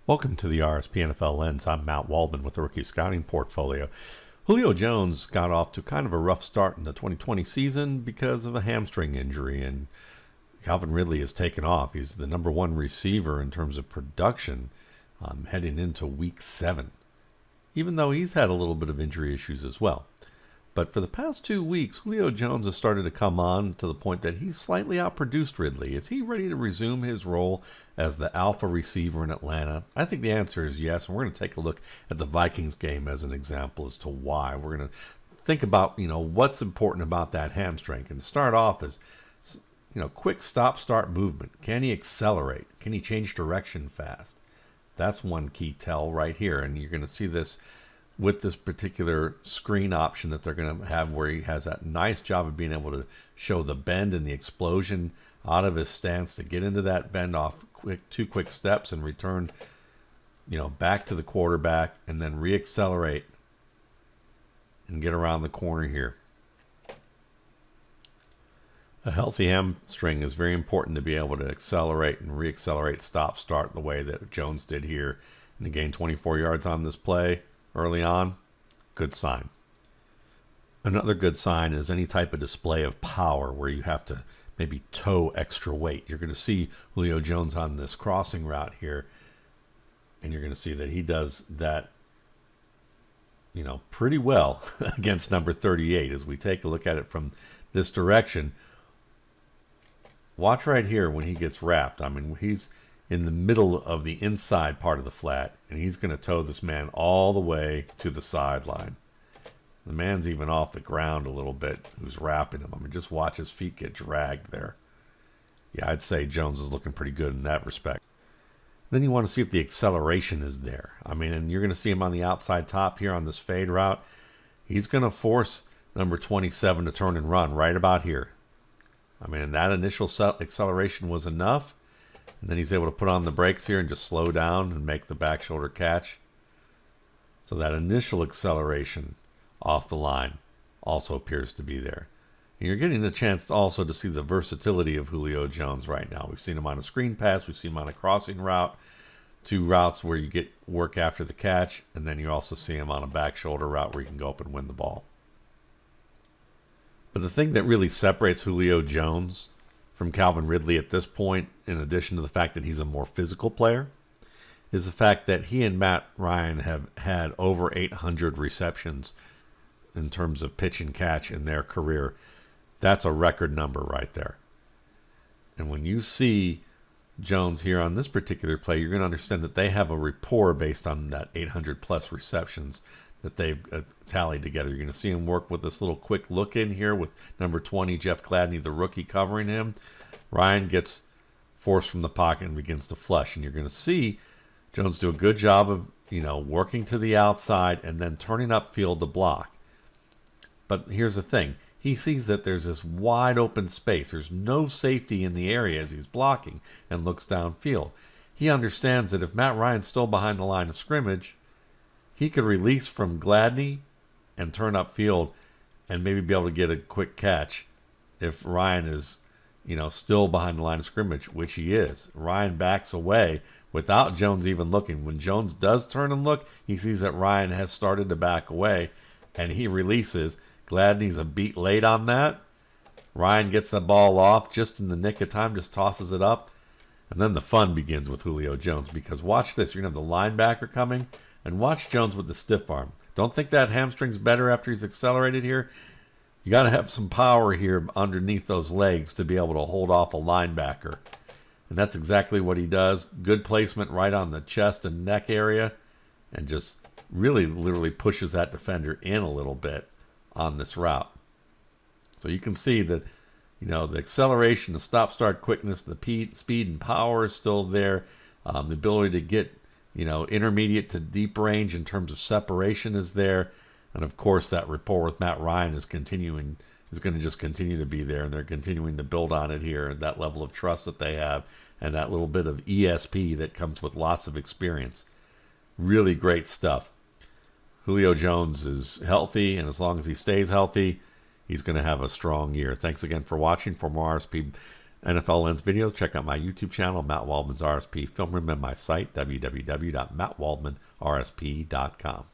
Welcome to the RSP NFL Lens. I'm Matt Waldman with the Rookie Scouting Portfolio. Julio Jones got off to kind of a rough start in the 2020 season because of a hamstring injury, and Calvin Ridley has taken off. He's the number one receiver in terms of production heading into Week 7, even though he's had a little bit of injury issues as well. But for the past 2 weeks, Julio Jones has started to come on to the point that he's slightly outproduced Ridley. Is he ready to resume his role as the alpha receiver in Atlanta? I think the answer is yes, and we're going to take a look at the Vikings game as an example as to why. We're going to think about, what's important about that hamstring. And to start off is, quick stop-start movement. Can he accelerate? Can he change direction fast? That's one key tell right here, and you're going to see this with this particular screen option that they're going to have, where he has that nice job of being able to show the bend and the explosion out of his stance to get into that bend off two quick steps and return, back to the quarterback and then reaccelerate and get around the corner here. A healthy hamstring is very important to be able to accelerate and reaccelerate, stop, start the way that Jones did here, and to gain 24 yards on this play early on. Good sign. Another good sign is any type of display of power where you have to maybe tow extra weight. You're going to see Julio Jones on this crossing route here, and you're going to see that he does that pretty well against number 38. As we take a look at it from this direction, watch right here when he gets wrapped. I mean, he's in the middle of the inside part of the flat, and he's going to tow this man all the way to the sideline. The man's even off the ground a little bit who's wrapping him. I mean, just watch his feet get dragged there. Yeah, I'd say Jones is looking pretty good in that respect. Then you want to see if the acceleration is there. I mean, and you're going to see him on the outside top here on this fade route. He's going to force number 27 to turn and run right about here. I mean, that initial acceleration was enough. And then he's able to put on the brakes here and just slow down and make the back shoulder catch. So that initial acceleration off the line also appears to be there. And you're getting a chance also to see the versatility of Julio Jones right now. We've seen him on a screen pass. We've seen him on a crossing route. 2 routes where you get work after the catch. And then you also see him on a back shoulder route where you can go up and win the ball. But the thing that really separates Julio Jones from Calvin Ridley at this point, in addition to the fact that he's a more physical player, is the fact that he and Matt Ryan have had over 800 receptions in terms of pitch and catch in their career. That's a record number right there. And when you see Jones here on this particular play, you're going to understand that they have a rapport based on that 800 plus receptions that they've tallied together. You're going to see him work with this little quick look in here with number 20, Jeff Gladney, the rookie, covering him. Ryan gets forced from the pocket and begins to flush. And you're going to see Jones do a good job of, working to the outside and then turning upfield to block. But here's the thing. He sees that there's this wide open space. There's no safety in the area as he's blocking and looks downfield. He understands that if Matt Ryan's still behind the line of scrimmage, he could release from Gladney and turn upfield and maybe be able to get a quick catch if Ryan is, still behind the line of scrimmage, which he is. Ryan backs away without Jones even looking. When Jones does turn and look, he sees that Ryan has started to back away, and he releases. Gladney's a beat late on that. Ryan gets the ball off just in the nick of time, just tosses it up. And then the fun begins with Julio Jones, because watch this. You're going to have the linebacker coming. And watch Jones with the stiff arm. Don't think that hamstring's better after he's accelerated here. You got to have some power here underneath those legs to be able to hold off a linebacker. And that's exactly what he does. Good placement right on the chest and neck area. And just really literally pushes that defender in a little bit on this route. So you can see that, the acceleration, the stop-start quickness, the speed and power is still there. The ability to get intermediate to deep range in terms of separation is there. And of course, that rapport with Matt Ryan is going to just continue to be there. And they're continuing to build on it here. And that level of trust that they have and that little bit of ESP that comes with lots of experience. Really great stuff. Julio Jones is healthy. And as long as he stays healthy, he's going to have a strong year. Thanks again for watching. For more RSP NFL Lens videos, check out my YouTube channel, Matt Waldman's RSP Film Room, and my site, www.mattwaldmanrsp.com.